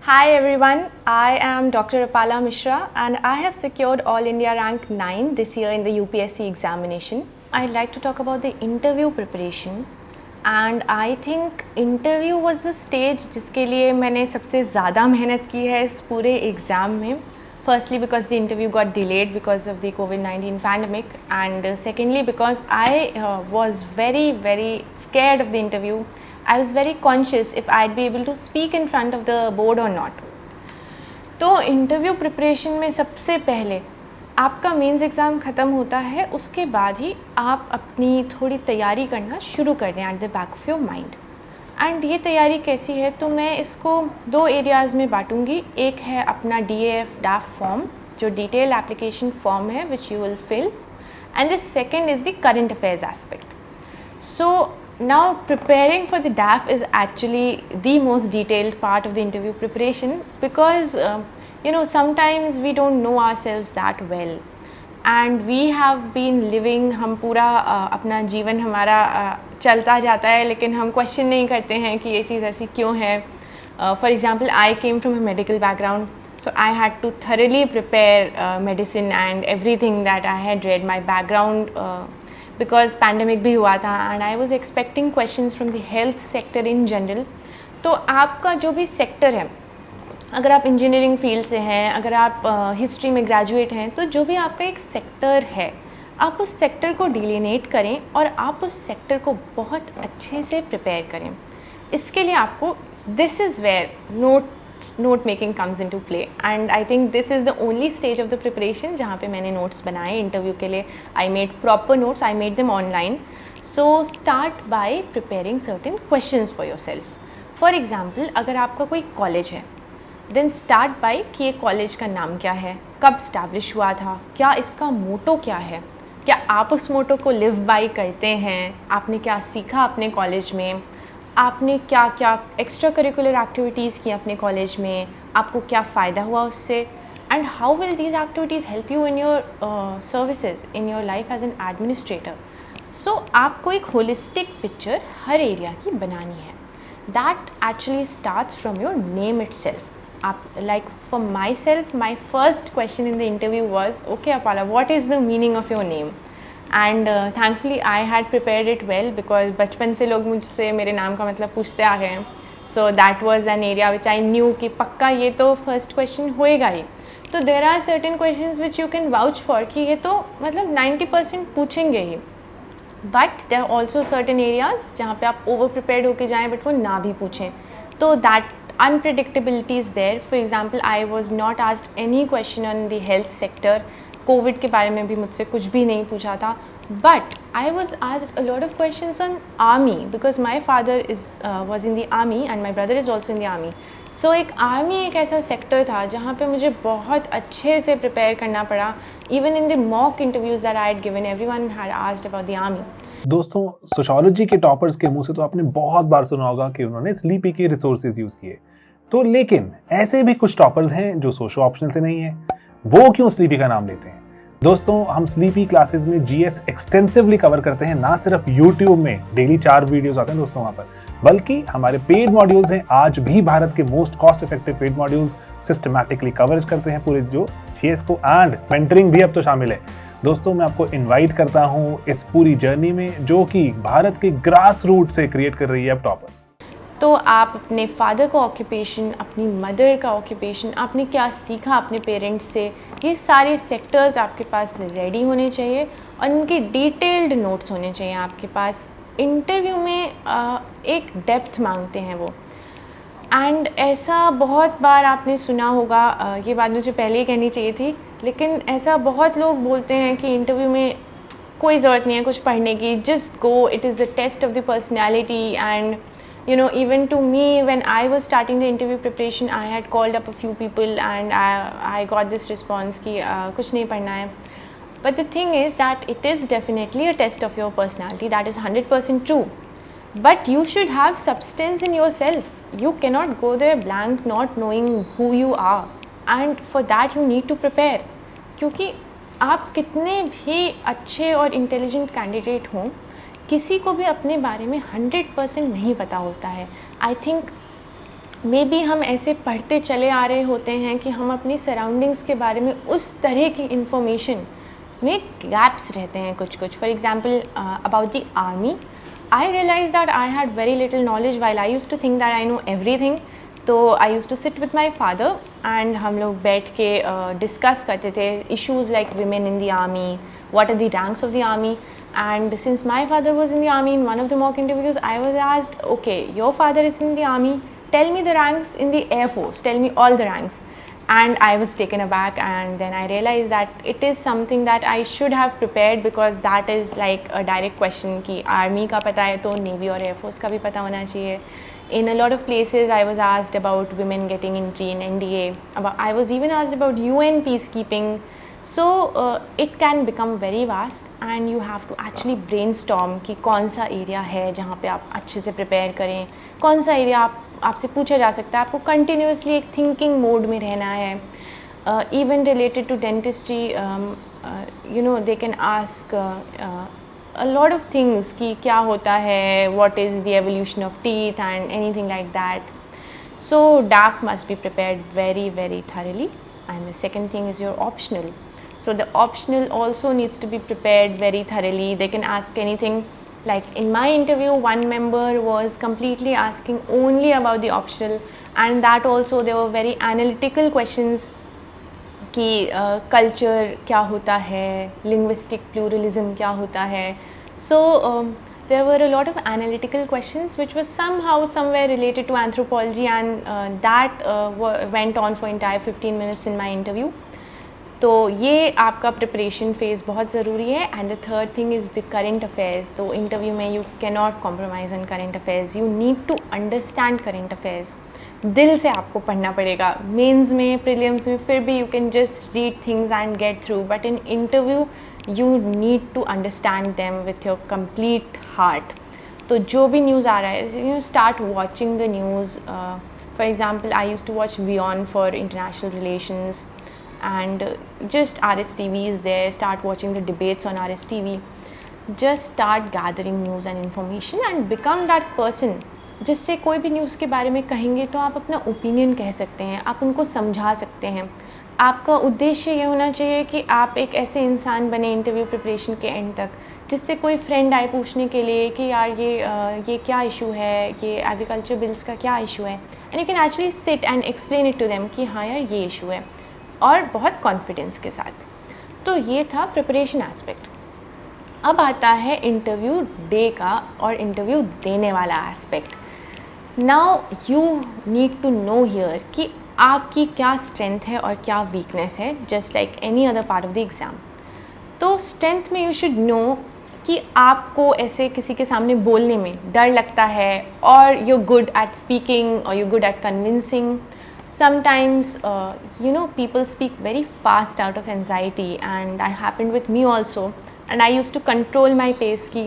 Hi everyone, I am Dr. Apala Mishra and I have secured All India Rank 9 this year in the UPSC examination. I'd like to talk about the interview preparation and I think interview was the stage जिसके लिए मैंने सबसे ज़्यादा मेहनत की है इस पूरे एग्ज़ाम में. Firstly because the interview got delayed because of the COVID-19 pandemic, and secondly because I was very scared of the interview. I was very conscious if I'd be able to speak in front of the board or not. तो interview preparation में सबसे पहले आपका mains exam ख़त्म होता है, उसके बाद ही आप अपनी थोड़ी तैयारी करना शुरू कर दें at the back of your mind. And ये तैयारी कैसी है, तो मैं इसको दो एरियाज़ में बांटूंगी. एक है अपना DAF DAF फॉर्म जो डिटेल एप्लीकेशन फॉर्म है which you will fill, and the second is the current affairs aspect. So now preparing for the DAF is actually the most detailed part of the interview preparation because sometimes we don't know ourselves that well and we have been living, हम पूरा अपना जीवन हमारा चलता जाता है लेकिन हम क्वेश्चन नहीं करते हैं कि ये चीज़ ऐसी क्यों है. For example, I came from a medical background, so I had to thoroughly prepare medicine and everything that I had read, my background because pandemic भी हुआ था and I was expecting questions from the health sector in general. तो आपका जो भी sector है, अगर आप इंजीनियरिंग फील्ड से हैं, अगर आप हिस्ट्री में ग्रेजुएट हैं, तो जो भी आपका एक सेक्टर है आप उस सेक्टर को डिलिनेट करें और आप उस सेक्टर को बहुत अच्छे से प्रिपेयर करें. इसके लिए आपको this is where note making comes in to play and I think this is the only stage of the preparation जहाँ पे मैंने नोट्स बनाए इंटरव्यू के लिए. I made proper notes, I made them online. So start by preparing certain questions for yourself. For example, अगर आपका कोई college है देन स्टार्ट बाय कि ये कॉलेज का नाम क्या है, कब स्टैब्लिश हुआ था, क्या इसका मोटो क्या है, क्या आप उस मोटो को लिव बाय करते हैं, आपने क्या सीखा अपने कॉलेज में, आपने क्या क्या एक्स्ट्रा करिकुलर एक्टिविटीज़ की अपने कॉलेज में, आपको क्या फ़ायदा हुआ उससे, and how will these activities help you in your services in your life as an administrator. So आपको एक होलिस्टिक पिक्चर हर एरिया की बनानी है. That actually starts from your name itself. आप like for myself my first question in the interview was, okay Apala, what is the meaning of your name. And thankfully I had prepared it well because बचपन से लोग मुझसे मेरे नाम का मतलब पूछते आ गए हैं. So that was an area which I knew कि पक्का ये तो फर्स्ट क्वेश्चन होएगा ही. तो there are certain questions which you can vouch for कि ये तो मतलब 90% पूछेंगे ही, but there are also certain areas जहाँ पे आप ओवर प्रिपेयर्ड होके जाएँ बट वो ना भी पूछें. तो that unpredictability is there. For example, I was not asked any question on the health sector. Covid के बारे में भी मुझसे कुछ भी नहीं पूछा था, but I was asked a lot of questions on army because my father was in the army and my brother is also in the army. So एक आर्मी एक ऐसा सेक्टर था जहाँ पे मुझे बहुत अच्छे से प्रिपेयर करना पड़ा. Even in the mock interviews that I had given everyone had asked about the army. दोस्तों, सोशियोलॉजी के टॉपर्स के मुंह से तो आपने बहुत बार सुना होगा कि उन्होंने स्लीपी के रिसोर्सेज यूज़ किए. तो लेकिन ऐसे भी कुछ टॉपर्स हैं जो सोशो ऑप्शनल से नहीं है. वो क्यों स्लीपी का नाम लेते हैं? दोस्तों, हम स्लीपी क्लासेस में जीएस एक्सटेंसिवली कवर करते हैं. ना सिर्फ यूट्यूब में डेली 4 वीडियोस आते हैं दोस्तों वहाँ पर, बल्कि हमारे पेड मॉड्यूल्स हैं. आज भी भारत के most cost effective paid modules systematically coverage करते हैं पूरे जो जीएस को, एंड मेंटरिंग भी अब तो शामिल है. दोस्तों, मैं आपको इनवाइट करता हूँ इस पूरी जर्नी में जो कि भारत के ग्रास रूट से क्रिएट कर रही है अब टॉपर्स. तो आप अपने फादर का ऑक्यूपेशन, अपनी मदर का ऑक्यूपेशन, आपने क्या सीखा अपने पेरेंट्स से, ये सारे सेक्टर्स आपके पास रेडी होने चाहिए और उनके डिटेल्ड नोट्स होने चाहिए आपके पास. इंटरव्यू में एक डेप्थ मांगते हैं वो, एंड ऐसा बहुत बार आपने सुना होगा. ये बात मुझे पहले ही कहनी चाहिए थी, लेकिन ऐसा बहुत लोग बोलते हैं कि इंटरव्यू में कोई ज़रूरत नहीं है कुछ पढ़ने की, just go, it is the test of the personality. And even to me, when I was starting the interview preparation, I had called up a few people and I got this response कि कुछ नहीं पढ़ना है. But the thing is that it is definitely a test of your personality. That is 100% true. But you should have substance in yourself. You cannot go there blank, not knowing who you are. And for that you need to prepare. क्योंकि आप कितने भी अच्छे और intelligent candidate हों, किसी को भी अपने बारे में 100% नहीं पता होता है. आई थिंक मे बी हम ऐसे पढ़ते चले आ रहे होते हैं कि हम अपनी सराउंडिंग्स के बारे में उस तरह की इंफॉर्मेशन में गैप्स रहते हैं कुछ कुछ. For example about the army, I realise that I had very little knowledge while I use to think that I know everything. तो I use to sit with my father and हम लोग बैठ के discuss करते थे issues like women in the army, what are the ranks of the army. And since my father was in the army, in one of the mock interviews I was asked, okay, your father is in the army, tell me the ranks in the air force, tell me all the ranks. And I was taken aback, and then I realized that it is something that I should have prepared, because that is like a direct question कि army का पता है तो navy और air force का भी पता होना चाहिए. In a lot of places I was asked about women getting entry in NDA, I was even asked about UN peacekeeping. So it can become very vast and you have to actually brainstorm कि कौन सा area है जहाँ पे आप अच्छे से prepare करें, कौन सा एरिया आपसे पूछा जा सकता है. आपको कंटिन्यूसली एक थिंकिंग मोड में रहना है. Even related to dentistry, you know, they can ask a lot of things कि क्या होता है, what is the evolution of teeth and anything like that. So DAF must be prepared very very thoroughly. And the second thing is your optional. So the optional also needs to be prepared very thoroughly. They can ask anything. Like in my interview, one member was completely asking only about the optional, and that also there were very analytical questions कि culture क्या होता है, linguistic pluralism क्या होता है. सो there were a lot of analytical questions which was somehow somewhere related to anthropology, and that went on for entire 15 minutes in my interview. तो ये आपका प्रिपरेशन फेज़ बहुत ज़रूरी है. And the third thing is the current affairs. तो interview में you can not compromise on current affairs. You need to understand current affairs. दिल से आपको पढ़ना पड़ेगा. मेंस में, प्रीलिम्स में फिर भी you can just read things and get through, but in interview you need to understand them with your complete heart. तो जो भी न्यूज़ आ रहा है, you start watching the news. For example, I use to watch beyond for international relations, and just RSTV is there. Start watching the debates on RSTV. Just start gathering news and information and become that person जिससे कोई भी news के बारे में कहेंगे तो आप अपना ओपिनियन कह सकते हैं, आप उनको समझा सकते हैं. आपका उद्देश्य ये होना चाहिए कि आप एक ऐसे इंसान बने इंटरव्यू प्रिपरेशन के एंड तक जिससे कोई फ्रेंड आए पूछने के लिए कि यार ये क्या इशू है, ये एग्रीकल्चर बिल्स का क्या इशू है, and you can actually sit and explain it to them कि हाँ यार ये इशू है, और बहुत कॉन्फिडेंस के साथ. तो ये था प्रिपरेशन एस्पेक्ट. अब आता है इंटरव्यू डे का और इंटरव्यू देने वाला aspect. Now you need to know here कि आपकी क्या स्ट्रेंथ है और क्या वीकनेस है, just like any other part of the exam. तो स्ट्रेंथ में यू शुड नो कि आपको ऐसे किसी के सामने बोलने में डर लगता है, और यू गुड एट स्पीकिंग और you good at convincing. Sometimes people speak very fast out of anxiety, and that happened with me also, and I used to control my pace कि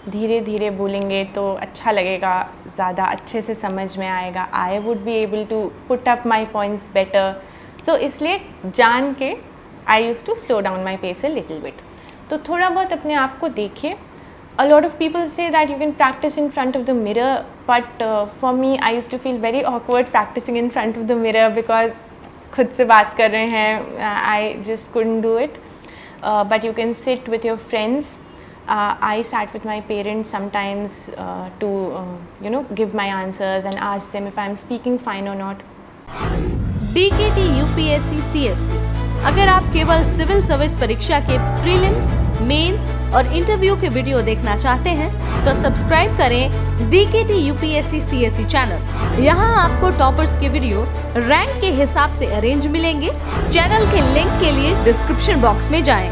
धीरे धीरे बोलेंगे तो अच्छा लगेगा, ज़्यादा अच्छे से समझ में आएगा, I would be able to put up my points better. So इसलिए जान के I used to slow down my pace a little bit. तो थोड़ा बहुत अपने आप को देखिए. A lot of people say that you can practice in front of the mirror, but for me I used to feel very awkward practicing in front of the mirror because खुद से बात कर रहे हैं, I just couldn't do it. But you can sit with your friends. I sat with my parents sometimes to give my answers and ask them if I am speaking fine or not. DKT UPSC CSC. अगर आप केवल civil service परीक्षा के prelims, mains और interview के video देखना चाहते हैं तो सब्सक्राइब करें DKT UPSC CSC चैनल. यहाँ आपको टॉपर्स के वीडियो रैंक के हिसाब से अरेंज मिलेंगे. चैनल के लिंक के लिए डिस्क्रिप्शन बॉक्स में जाएं.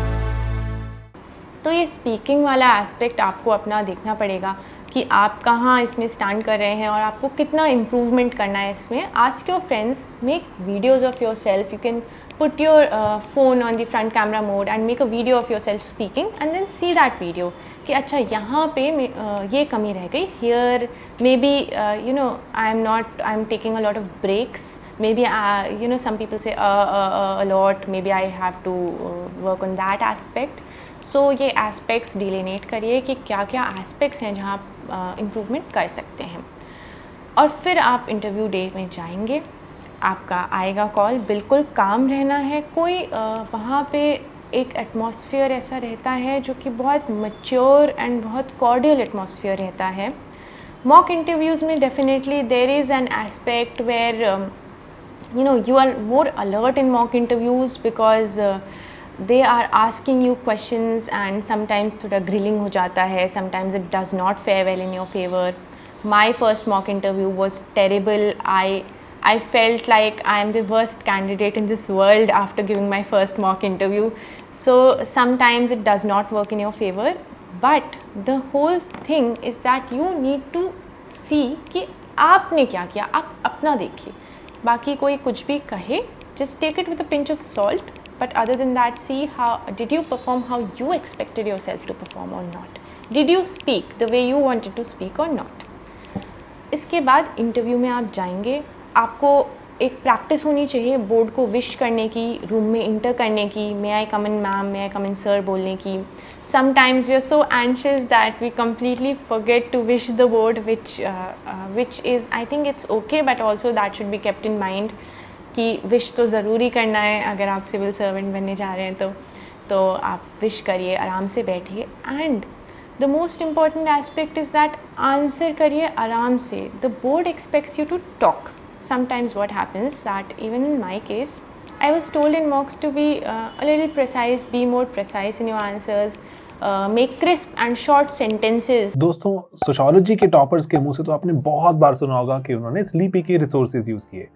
तो ये स्पीकिंग वाला एस्पेक्ट आपको अपना देखना पड़ेगा कि आप कहाँ इसमें स्टैंड कर रहे हैं और आपको कितना इम्प्रूवमेंट करना है इसमें. Ask your friends, make videos of your self. You can put your phone on the front camera mode and make a video of yourself speaking, and then see that video कि अच्छा यहाँ पे ये कमी रह गई. Here maybe I'm taking a lot of breaks. Maybe some people say a lot. Maybe I have to work on that aspect. So ये aspects delineate करिए कि क्या क्या aspects हैं जहाँ आप improvement कर सकते हैं. और फिर आप इंटरव्यू डे में जाएंगे, आपका आएगा कॉल। बिल्कुल काम रहना है, कोई वहाँ पे एक एटमॉस्फेयर ऐसा रहता है जो कि बहुत मैच्योर एंड बहुत कॉर्डियल एटमॉस्फेयर रहता है। मॉक इंटरव्यूज़ में definitely there is an aspect where you are more alert in mock interviews because they are asking you questions and sometimes थोड़ा grilling हो जाता है, sometimes it does not fare well in your favor. My first mock interview was terrible. I felt like I am the worst candidate in this world after giving my first mock interview. So sometimes it does not work in your favor, but the whole thing is that you need to see कि आपने क्या किया, आप अपना देखिए। बाकी कोई कुछ भी कहे, just take it with a pinch of salt, but other than that, see how did you perform how you expected yourself to perform or not. Did you speak the way you wanted to speak or not. इसके बाद interview में आप जाएंगे, आपको एक practice होनी चाहिए board को विश करने की, रूम में इंटर करने की, मे आई कम इन मैम, मे आई कम इन सर बोलने की। Sometimes we are so anxious that we completely forget to wish the board, which is, I think it's okay, but also that should be kept in mind कि wish तो ज़रूरी करना है। अगर आप सिविल सर्वेंट बनने जा रहे हैं तो आप wish करिए, आराम से बैठिए। And the most important aspect is that answer करिए आराम से। The board expects you to talk. Sometimes what happens that even in my case, I was told in mocks to be a little precise, be more precise in your answers, make crisp and short sentences. दोस्तों, sociology के toppers के मुंह से तो आपने बहुत बार सुना होगा कि उन्होंने स्लीपी के रिसोर्सेज यूज किए।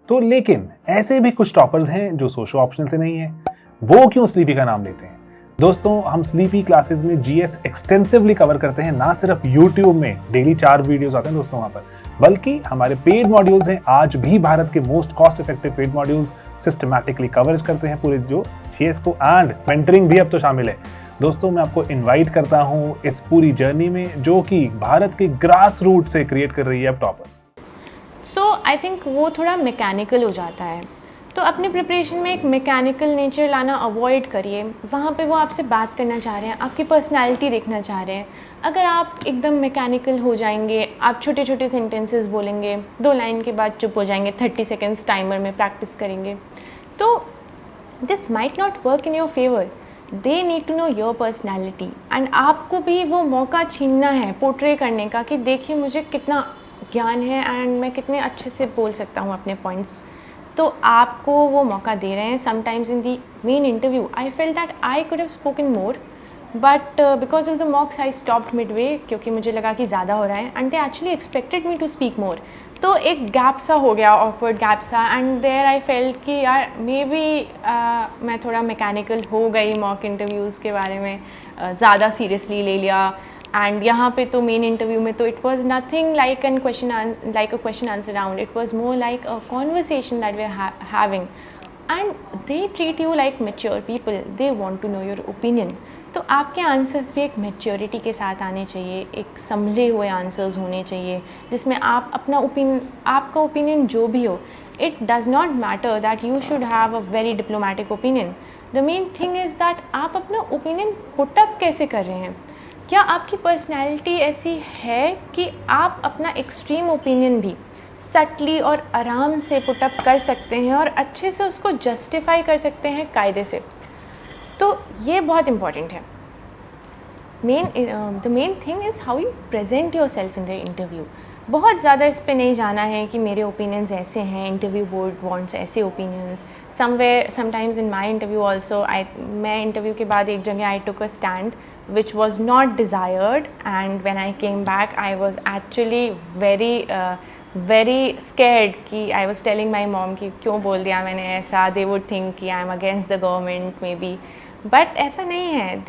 तो लेकिन ऐसे भी कुछ टॉपर्स हैं जो सोशो ऑप्शनल से नहीं है। वो क्यों स्लीपी का नाम लेते हैं? दोस्तों, हम स्लीपी क्लासेस में जीएस एक्सटेंसिवली कवर करते हैं, ना सिर्फ यूट्यूब में डेली 4 वीडियोस आते हैं दोस्तों वहां पर, बल्कि हमारे पेड मॉड्यूल्स हैं। आज भी भारत के most cost effective paid modules systematically coverage करते हैं पूरे जो जीएस को, एंड मेंटरिंग भी अब तो शामिल है। दोस्तों, मैं आपको इनवाइट करता हूं इस पूरी जर्नी में जो कि भारत के ग्रास रूट से क्रिएट कर रही है अब टॉपर्स। सो आई थिंक वो थोड़ा मैकेनिकल हो जाता है, तो अपने प्रिपरेशन में एक मैकेनिकल नेचर लाना अवॉइड करिए। वहाँ पे वो आपसे बात करना चाह रहे हैं, आपकी पर्सनैलिटी देखना चाह रहे हैं। अगर आप एकदम मैकेनिकल हो जाएंगे, आप छोटे छोटे सेंटेंसेस बोलेंगे, 2 लाइन के बाद चुप हो जाएंगे, 30 सेकेंड्स टाइमर में प्रैक्टिस करेंगे, तो this might not work in your favour. They need to know your personality, and आपको भी वो मौका छीनना है पोर्ट्रे करने का कि देखिए मुझे कितना ज्ञान है एंड मैं कितने अच्छे से बोल सकता हूँ अपने पॉइंट्स। तो आपको वो मौका दे रहे हैं। Sometimes in the main interview I felt that I could have spoken more, but because of the mocks I stopped midway, क्योंकि मुझे लगा कि ज़्यादा हो रहा है, and they actually expected me to speak more. तो एक गैप सा हो गया, ऑकवर्ड गैप सा, एंड देयर आई फेल्ट कि यार मे बी मैं थोड़ा मैकेनिकल हो गई मॉक इंटरव्यूज़ के बारे में, ज़्यादा सीरियसली ले लिया। एंड यहाँ पे तो मेन इंटरव्यू में तो it was nothing like a question answer round, it was more like a conversation that we are having, and they treat you like mature people, they want to know your opinion. तो आपके answers भी एक maturity के साथ आने चाहिए, एक संभले हुए आंसर्स होने चाहिए, जिसमें आप अपना आपका ओपिनियन जो भी हो, it does not matter that you should have a very diplomatic opinion. The main thing is that आप अपना ओपिनियन पुटअप कैसे कर रहे हैं। क्या आपकी पर्सनैलिटी ऐसी है कि आप अपना एक्सट्रीम ओपिनियन भी सटली और आराम से पुटअप कर सकते हैं और अच्छे से उसको जस्टिफाई कर सकते हैं कायदे से। तो ये बहुत इम्पॉर्टेंट है। The main thing is how you present your self in the interview. बहुत ज़्यादा इस पे नहीं जाना है कि मेरे ओपिनियंस ऐसे हैं, इंटरव्यू बोर्ड वांट्स ऐसे opinions. Sometimes in my interview also मैं इंटरव्यू के बाद एक जगह I took a stand which was not desired, and when I came back I was actually very scared कि I was telling my mom कि क्यों बोल दिया मैंने ऐसा, they would think कि I'm against the government maybe, but ऐसा नहीं है।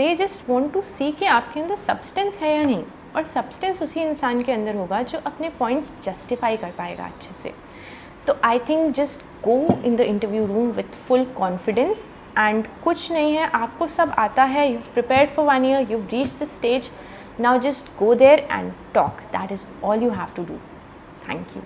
they just want to see कि आपके अंदर substance है या नहीं, और substance उसी इंसान के अंदर होगा जो अपने points justify कर पाएगा अच्छे से। तो I think just go in the interview room with full confidence, and कुछ नहीं है, आपको सब आता है, you prepared for 1 year, you reach the stage, now just go there and talk, that is all you have to do. Thank you.